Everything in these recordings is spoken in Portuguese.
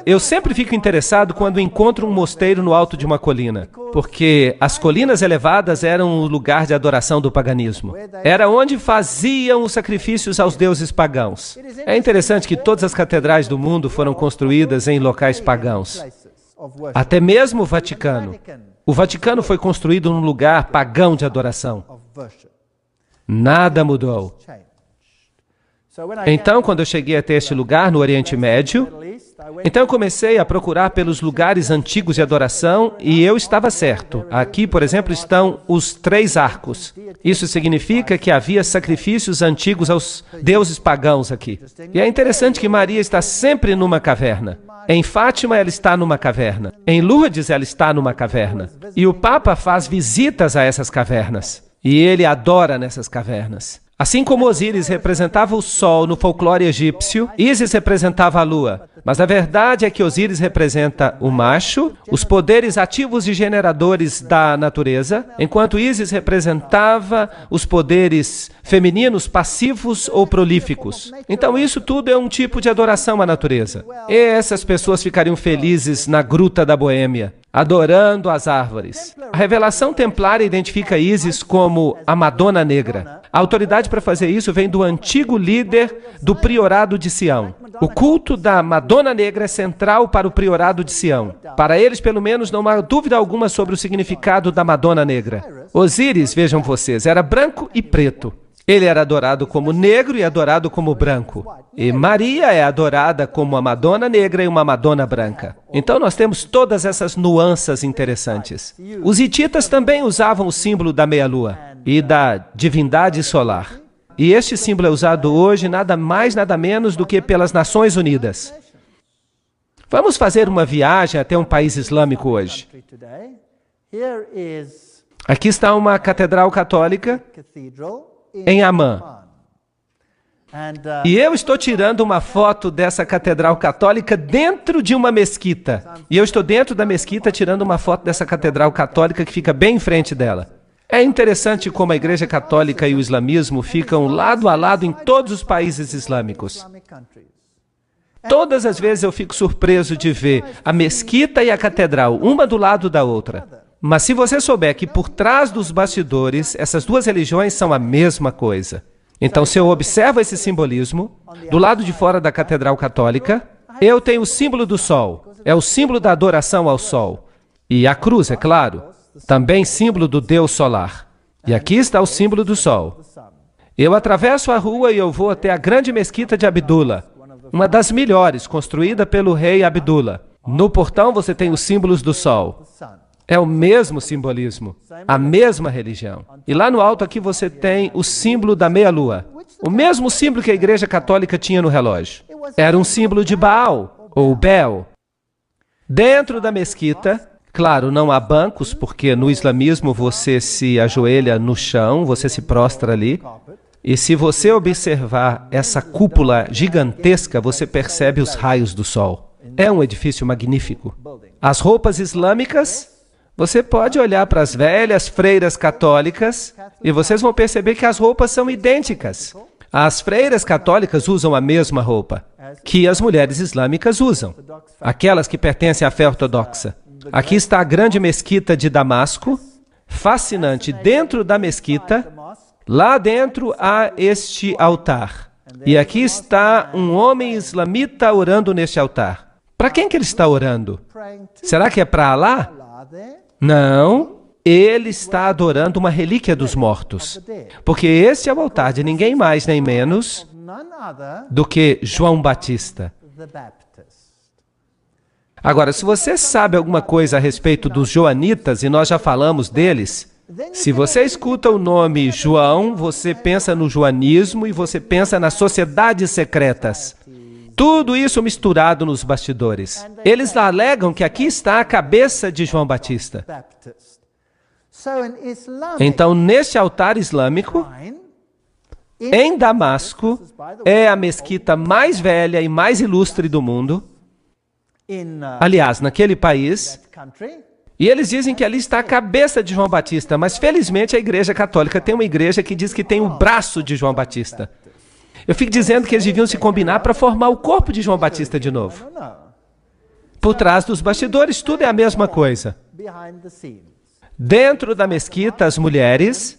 Eu sempre fico interessado quando encontro um mosteiro no alto de uma colina, porque as colinas elevadas eram o lugar de adoração do paganismo. Era onde faziam os sacrifícios aos deuses pagãos. É interessante que todas as catedrais do mundo foram construídas em locais pagãos. Até mesmo o Vaticano. O Vaticano foi construído num lugar pagão de adoração. Nada mudou. Então, quando eu cheguei até este lugar, no Oriente Médio, então eu comecei a procurar pelos lugares antigos de adoração e eu estava certo. Aqui, por exemplo, estão os 3 arcos. Isso significa que havia sacrifícios antigos aos deuses pagãos aqui. E é interessante que Maria está sempre numa caverna. Em Fátima, ela está numa caverna. Em Lourdes, ela está numa caverna. E o Papa faz visitas a essas cavernas. E ele adora nessas cavernas. Assim como Osíris representava o sol no folclore egípcio, Ísis representava a lua. Mas a verdade é que Osíris representa o macho, os poderes ativos e generadores da natureza, enquanto Ísis representava os poderes femininos passivos ou prolíficos. Então isso tudo é um tipo de adoração à natureza. E essas pessoas ficariam felizes na Gruta da Boêmia, adorando as árvores. A revelação templária identifica Ísis como a Madonna Negra. A autoridade para fazer isso vem do antigo líder do priorado de Sião. O culto da Madonna Negra é central para o priorado de Sião. Para eles, pelo menos, não há dúvida alguma sobre o significado da Madonna Negra. Osíris, vejam vocês, era branco e preto. Ele era adorado como negro e adorado como branco. E Maria é adorada como uma Madonna negra e uma Madonna branca. Então nós temos todas essas nuances interessantes. Os hititas também usavam o símbolo da meia-lua e da divindade solar. E este símbolo é usado hoje nada mais, nada menos do que pelas Nações Unidas. Vamos fazer uma viagem até um país islâmico hoje. Aqui está uma catedral católica em Amman. E eu estou tirando uma foto dessa catedral católica dentro de uma mesquita. E eu estou dentro da mesquita tirando uma foto dessa catedral católica que fica bem em frente dela. É interessante como a Igreja Católica e o islamismo ficam lado a lado em todos os países islâmicos. Todas as vezes eu fico surpreso de ver a mesquita e a catedral, uma do lado da outra. Mas se você souber que por trás dos bastidores, essas duas religiões são a mesma coisa. Então, se eu observo esse simbolismo, do lado de fora da Catedral Católica, eu tenho o símbolo do sol. É o símbolo da adoração ao sol. E a cruz, é claro, também símbolo do Deus solar. E aqui está o símbolo do sol. Eu atravesso a rua e eu vou até a grande mesquita de Abdullah, uma das melhores, construída pelo rei Abdullah. No portão você tem os símbolos do sol. É o mesmo simbolismo, a mesma religião. E lá no alto aqui você tem o símbolo da meia-lua. O mesmo símbolo que a Igreja Católica tinha no relógio. Era um símbolo de Baal, ou Bel. Dentro da mesquita, claro, não há bancos, porque no islamismo você se ajoelha no chão, você se prostra ali. E se você observar essa cúpula gigantesca, você percebe os raios do sol. É um edifício magnífico. As roupas islâmicas... Você pode olhar para as velhas freiras católicas e vocês vão perceber que as roupas são idênticas. As freiras católicas usam a mesma roupa que as mulheres islâmicas usam, aquelas que pertencem à fé ortodoxa. Aqui está a grande mesquita de Damasco, fascinante. Dentro da mesquita, lá dentro há este altar. E aqui está um homem islamita orando neste altar. Para quem que ele está orando? Será que é para Alá? Não, ele está adorando uma relíquia dos mortos, porque este é o altar de ninguém mais nem menos do que João Batista. Agora, se você sabe alguma coisa a respeito dos joanitas, e nós já falamos deles, se você escuta o nome João, você pensa no joanismo e você pensa nas sociedades secretas. Tudo isso misturado nos bastidores. Eles alegam que aqui está a cabeça de João Batista. Então, neste altar islâmico, em Damasco, é a mesquita mais velha e mais ilustre do mundo. Aliás, naquele país. E eles dizem que ali está a cabeça de João Batista, mas felizmente a Igreja Católica tem uma igreja que diz que tem o braço de João Batista. Eu fico dizendo que eles deviam se combinar para formar o corpo de João Batista de novo. Por trás dos bastidores, tudo é a mesma coisa. Dentro da mesquita, as mulheres,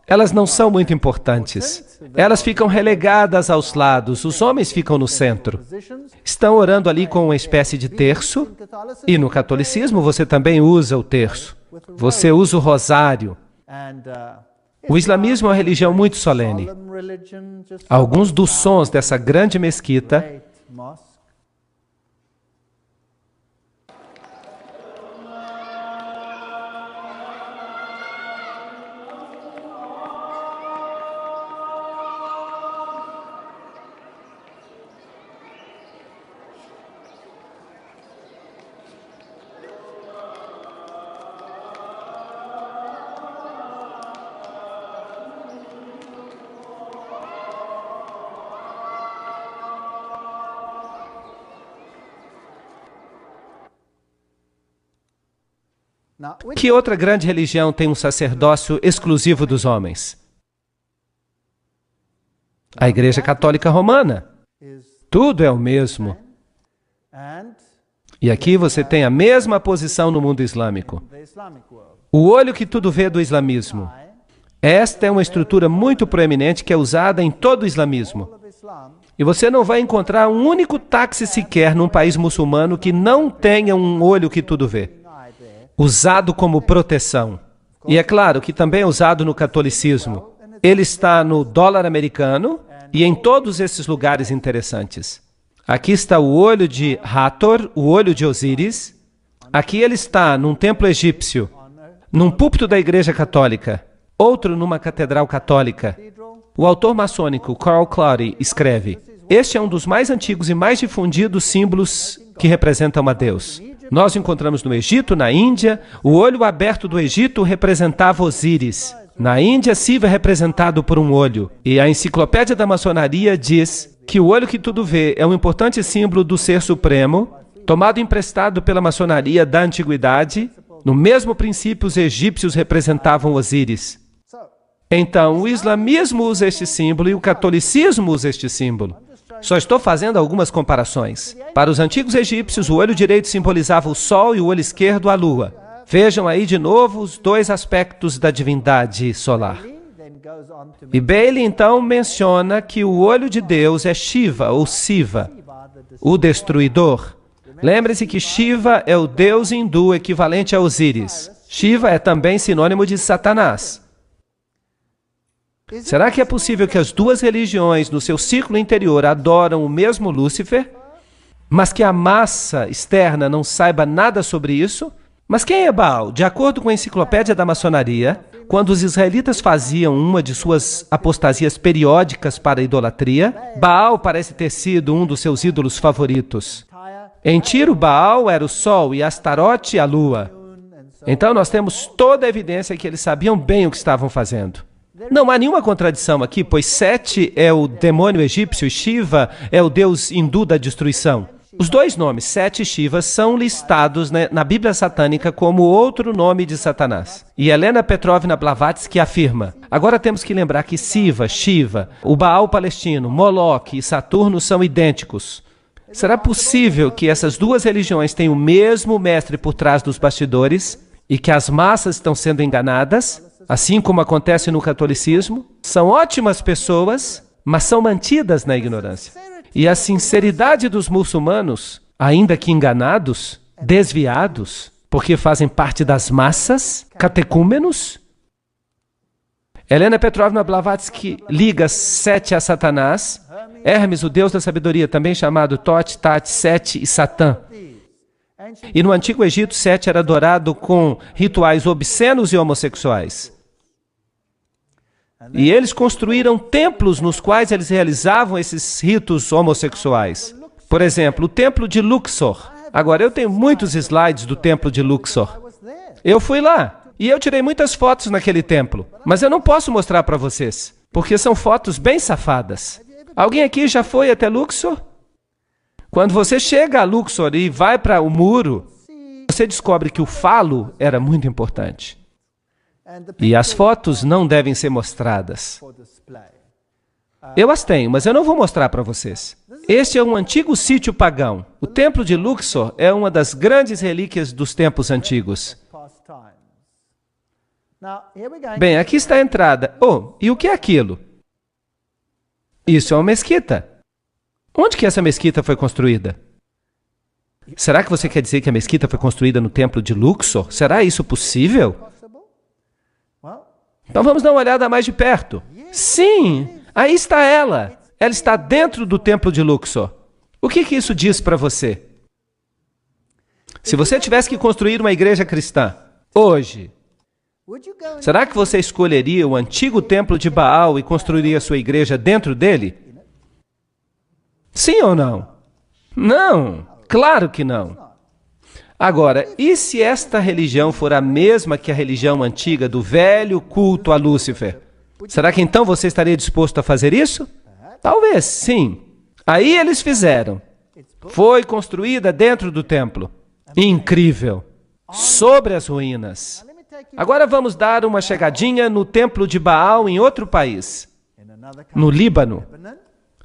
elas não são muito importantes. Elas ficam relegadas aos lados, os homens ficam no centro. Estão orando ali com uma espécie de terço, e no catolicismo você também usa o terço. Você usa o rosário. O islamismo é uma religião muito solene. Alguns dos sons dessa grande mesquita Que outra grande religião tem um sacerdócio exclusivo dos homens? A Igreja Católica Romana. Tudo é o mesmo. E aqui você tem a mesma posição no mundo islâmico. O olho que tudo vê do islamismo. Esta é uma estrutura muito proeminente que é usada em todo o islamismo. E você não vai encontrar um único táxi sequer num país muçulmano que não tenha um olho que tudo vê. Usado como proteção. E é claro que também é usado no catolicismo. Ele está no dólar americano e em todos esses lugares interessantes. Aqui está o olho de Hathor, o olho de Osíris. Aqui ele está num templo egípcio, num púlpito da Igreja Católica, outro numa catedral católica. O autor maçônico Carl Clary escreve: este é um dos mais antigos e mais difundidos símbolos que representam a Deus. Nós encontramos no Egito, na Índia, o olho aberto do Egito representava Osíris. Na Índia, Shiva é representado por um olho. E a enciclopédia da maçonaria diz que o olho que tudo vê é um importante símbolo do Ser Supremo, tomado emprestado pela maçonaria da antiguidade. No mesmo princípio, os egípcios representavam Osíris. Então, o islamismo usa este símbolo e o catolicismo usa este símbolo. Só estou fazendo algumas comparações. Para os antigos egípcios, o olho direito simbolizava o sol e o olho esquerdo a lua. Vejam aí de novo os dois aspectos da divindade solar. E Bailey então menciona que o olho de Deus é Shiva ou Siva, o destruidor. Lembre-se que Shiva é o deus hindu equivalente a Osíris. Shiva é também sinônimo de Satanás. Será que é possível que as duas religiões, no seu círculo interior, adoram o mesmo Lúcifer, mas que a massa externa não saiba nada sobre isso? Mas quem é Baal? De acordo com a enciclopédia da maçonaria, quando os israelitas faziam uma de suas apostasias periódicas para a idolatria, Baal parece ter sido um dos seus ídolos favoritos. Em Tiro, Baal era o sol e Astarote a lua. Então nós temos toda a evidência que eles sabiam bem o que estavam fazendo. Não há nenhuma contradição aqui, pois Sete é o demônio egípcio e Shiva é o deus hindu da destruição. Os dois nomes, Sete e Shiva, são listados na Bíblia satânica como outro nome de Satanás. E Helena Petrovna Blavatsky afirma: agora temos que lembrar que Siva, Shiva, o Baal palestino, Moloque e Saturno são idênticos. Será possível que essas duas religiões tenham o mesmo mestre por trás dos bastidores e que as massas estão sendo enganadas? Assim como acontece no catolicismo, são ótimas pessoas, mas são mantidas na ignorância. E a sinceridade dos muçulmanos, ainda que enganados, desviados, porque fazem parte das massas, catecúmenos. Helena Petrovna Blavatsky liga Sete a Satanás, Hermes, o deus da sabedoria, também chamado Tote, Tate, Sete e Satã. E no Antigo Egito, Sete era adorado com rituais obscenos e homossexuais. E eles construíram templos nos quais eles realizavam esses ritos homossexuais. Por exemplo, o templo de Luxor. Agora, eu tenho muitos slides do templo de Luxor. Eu fui lá e eu tirei muitas fotos naquele templo. Mas eu não posso mostrar para vocês, porque são fotos bem safadas. Alguém aqui já foi até Luxor? Quando você chega a Luxor e vai para o muro, você descobre que o falo era muito importante. E as fotos não devem ser mostradas. Eu as tenho, mas eu não vou mostrar para vocês. Este é um antigo sítio pagão. O templo de Luxor é uma das grandes relíquias dos tempos antigos. Bem, aqui está a entrada. Oh, e o que é aquilo? Isso é uma mesquita. Onde que essa mesquita foi construída? Será que você quer dizer que a mesquita foi construída no templo de Luxor? Será isso possível? Então vamos dar uma olhada mais de perto. Sim, aí está ela. Ela está dentro do templo de Luxor. O que isso diz para você? Se você tivesse que construir uma igreja cristã, hoje, será que você escolheria o antigo templo de Baal e construiria sua igreja dentro dele? Sim ou não? Não, claro que não. Agora, e se esta religião for a mesma que a religião antiga do velho culto a Lúcifer? Será que então você estaria disposto a fazer isso? Talvez, sim. Aí eles fizeram. Foi construída dentro do templo. Incrível. Sobre as ruínas. Agora vamos dar uma chegadinha no templo de Baal em outro país. No Líbano.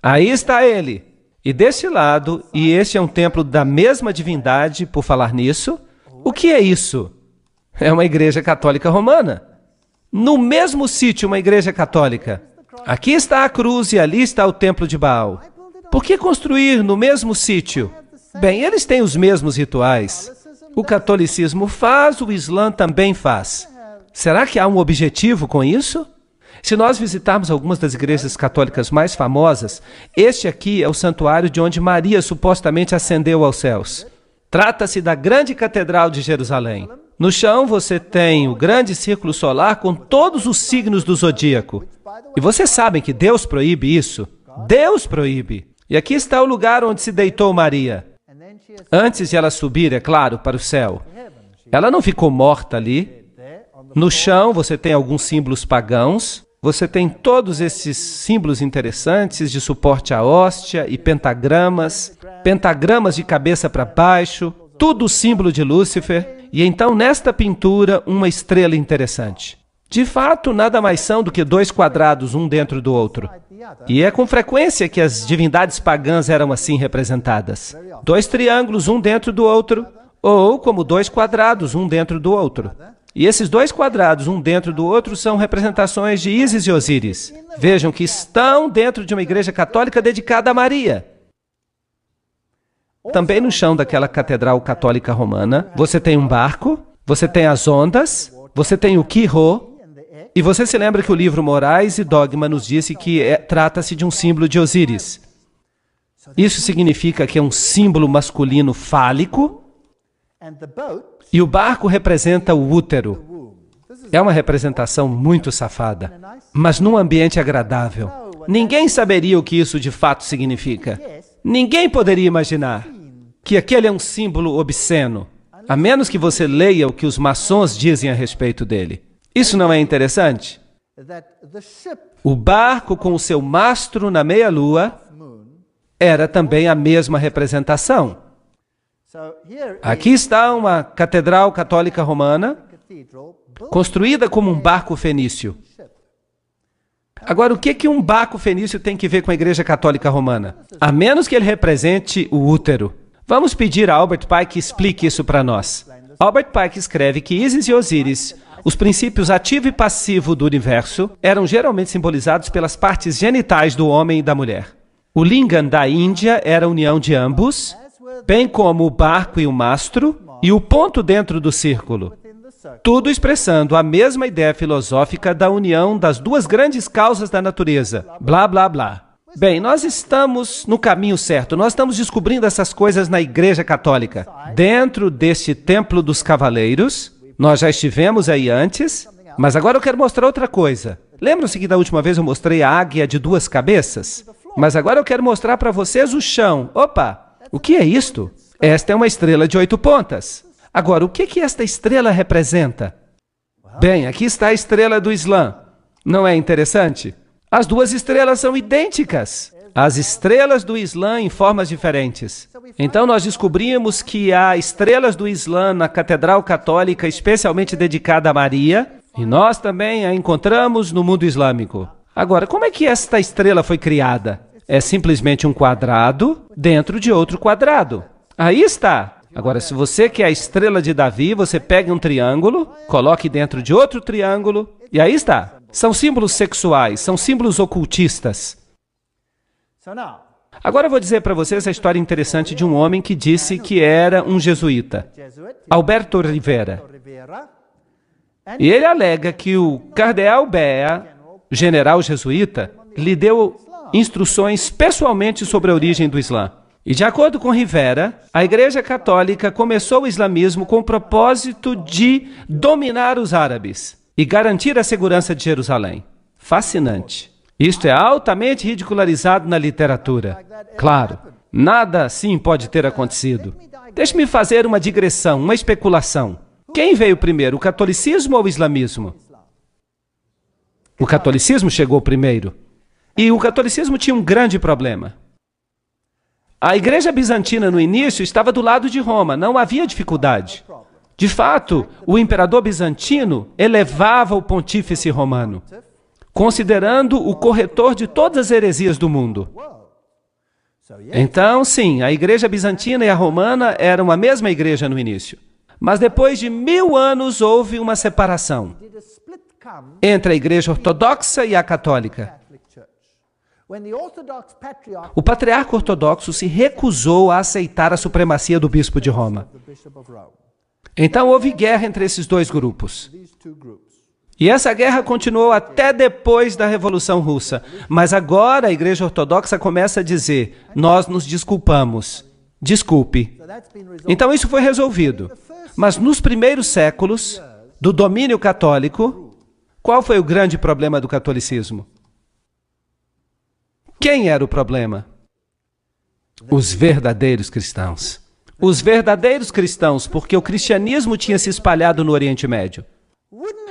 Aí está ele. E deste lado, e este é um templo da mesma divindade, por falar nisso. O que é isso? É uma igreja católica romana. No mesmo sítio, uma igreja católica. Aqui está a cruz e ali está o templo de Baal. Por que construir no mesmo sítio? Bem, eles têm os mesmos rituais. O catolicismo faz, o Islã também faz. Será que há um objetivo com isso? Se nós visitarmos algumas das igrejas católicas mais famosas, este aqui é o santuário de onde Maria supostamente ascendeu aos céus. Trata-se da grande catedral de Jerusalém. No chão você tem o grande círculo solar com todos os signos do zodíaco. E vocês sabem que Deus proíbe isso? Deus proíbe. E aqui está o lugar onde se deitou Maria. Antes de ela subir, é claro, para o céu. Ela não ficou morta ali. No chão você tem alguns símbolos pagãos. Você tem todos esses símbolos interessantes de suporte à hóstia e pentagramas de cabeça para baixo, tudo símbolo de Lúcifer. E então, nesta pintura, uma estrela interessante. De fato, nada mais são do que dois quadrados, um dentro do outro. E é com frequência que as divindades pagãs eram assim representadas. Dois triângulos, um dentro do outro, ou como dois quadrados, um dentro do outro. E esses dois quadrados, um dentro do outro, são representações de Ísis e Osíris. Vejam que estão dentro de uma igreja católica dedicada a Maria. Também no chão daquela catedral católica romana, você tem um barco, você tem as ondas, você tem o Quirô, e você se lembra que o livro Morais e Dogma nos disse que trata-se de um símbolo de Osíris. Isso significa que é um símbolo masculino fálico, e o barco representa o útero. É uma representação muito safada, mas num ambiente agradável. Ninguém saberia o que isso de fato significa. Ninguém poderia imaginar que aquele é um símbolo obsceno, a menos que você leia o que os maçons dizem a respeito dele. Isso não é interessante? O barco com o seu mastro na meia-lua era também a mesma representação. Aqui está uma catedral católica romana, construída como um barco fenício. Agora, o que um barco fenício tem que ver com a igreja católica romana? A menos que ele represente o útero. Vamos pedir a Albert Pike que explique isso para nós. Albert Pike escreve que Ísis e Osíris, os princípios ativo e passivo do universo, eram geralmente simbolizados pelas partes genitais do homem e da mulher. O lingam da Índia era a união de ambos, bem como o barco e o mastro, e o ponto dentro do círculo. Tudo expressando a mesma ideia filosófica da união das duas grandes causas da natureza. Blá, blá, blá. Bem, nós estamos no caminho certo. Nós estamos descobrindo essas coisas na Igreja Católica. Dentro deste Templo dos Cavaleiros, nós já estivemos aí antes, mas agora eu quero mostrar outra coisa. Lembram-se que da última vez eu mostrei a águia de duas cabeças? Mas agora eu quero mostrar para vocês o chão. Opa! O que é isto? Esta é uma estrela de 8 pontas. Agora, o que esta estrela representa? Bem, aqui está a estrela do Islã. Não é interessante? As duas estrelas são idênticas. As estrelas do Islã em formas diferentes. Então, nós descobrimos que há estrelas do Islã na Catedral Católica especialmente dedicada a Maria, e nós também a encontramos no mundo islâmico. Agora, como é que esta estrela foi criada? É simplesmente um quadrado dentro de outro quadrado. Aí está. Agora, se você quer a estrela de Davi, você pega um triângulo, coloque dentro de outro triângulo, e aí está. São símbolos sexuais, são símbolos ocultistas. Agora eu vou dizer para vocês a história interessante de um homem que disse que era um jesuíta, Alberto Rivera. E ele alega que o cardeal Bea, general jesuíta, lhe deu instruções pessoalmente sobre a origem do Islã. E de acordo com Rivera, a Igreja Católica começou o islamismo com o propósito de dominar os árabes e garantir a segurança de Jerusalém. Fascinante. Isto é altamente ridicularizado na literatura. Claro, nada assim pode ter acontecido. Deixe-me fazer uma digressão, uma especulação. Quem veio primeiro, o catolicismo ou o islamismo? O catolicismo chegou primeiro. E o catolicismo tinha um grande problema. A Igreja Bizantina, no início, estava do lado de Roma, não havia dificuldade. De fato, o imperador bizantino elevava o pontífice romano, considerando o corretor de todas as heresias do mundo. Então, sim, a Igreja Bizantina e a Romana eram a mesma igreja no início. Mas depois de 1000 anos houve uma separação entre a Igreja Ortodoxa e a Católica. O patriarca ortodoxo se recusou a aceitar a supremacia do bispo de Roma. Então houve guerra entre esses dois grupos. E essa guerra continuou até depois da Revolução Russa. Mas agora a Igreja Ortodoxa começa a dizer, nós nos desculpamos. Desculpe. Então isso foi resolvido. Mas nos primeiros séculos do domínio católico, qual foi o grande problema do catolicismo? Quem era o problema? Os verdadeiros cristãos. Os verdadeiros cristãos, porque o cristianismo tinha se espalhado no Oriente Médio.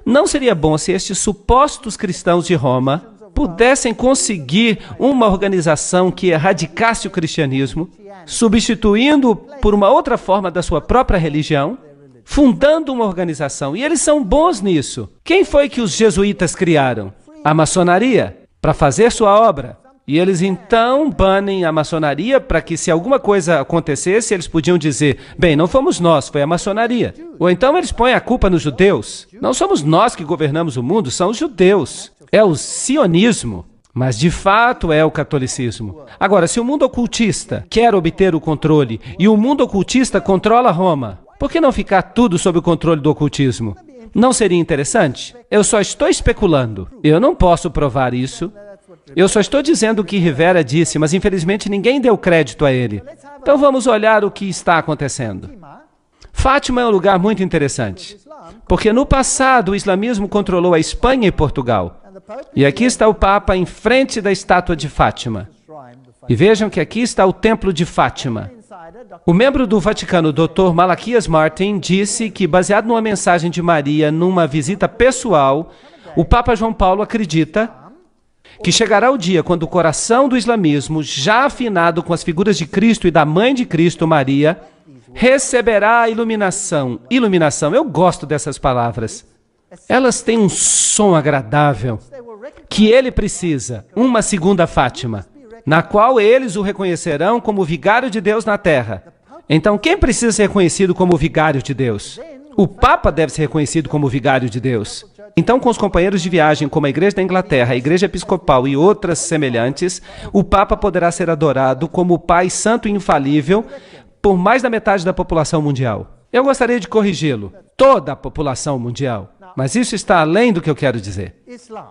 Não seria bom se estes supostos cristãos de Roma pudessem conseguir uma organização que erradicasse o cristianismo, substituindo-o por uma outra forma da sua própria religião, fundando uma organização. E eles são bons nisso. Quem foi que os jesuítas criaram? A maçonaria, para fazer sua obra. E eles então banem a maçonaria para que, se alguma coisa acontecesse, eles podiam dizer, bem, não fomos nós, foi a maçonaria. Ou então eles põem a culpa nos judeus. Não somos nós que governamos o mundo, são os judeus. É o sionismo, mas de fato é o catolicismo. Agora, se o mundo ocultista quer obter o controle e o mundo ocultista controla Roma, por que não ficar tudo sob o controle do ocultismo? Não seria interessante? Eu só estou especulando. Eu não posso provar isso. Eu só estou dizendo o que Rivera disse, mas infelizmente ninguém deu crédito a ele. Então vamos olhar o que está acontecendo. Fátima é um lugar muito interessante, porque no passado o islamismo controlou a Espanha e Portugal. E aqui está o Papa em frente da estátua de Fátima. E vejam que aqui está o Templo de Fátima. O membro do Vaticano, Dr. Malaquias Martin, disse que, baseado numa mensagem de Maria numa visita pessoal, o Papa João Paulo acredita que chegará o dia quando o coração do islamismo, já afinado com as figuras de Cristo e da mãe de Cristo, Maria, receberá a iluminação. Iluminação, eu gosto dessas palavras. Elas têm um som agradável que ele precisa, uma segunda Fátima, na qual eles o reconhecerão como vigário de Deus na terra. Então, quem precisa ser reconhecido como vigário de Deus? O Papa deve ser reconhecido como vigário de Deus. Então, com os companheiros de viagem, como a Igreja da Inglaterra, a Igreja Episcopal e outras semelhantes, o Papa poderá ser adorado como o Pai Santo e Infalível por mais da metade da população mundial. Eu gostaria de corrigi-lo. Toda a população mundial. Mas isso está além do que eu quero dizer.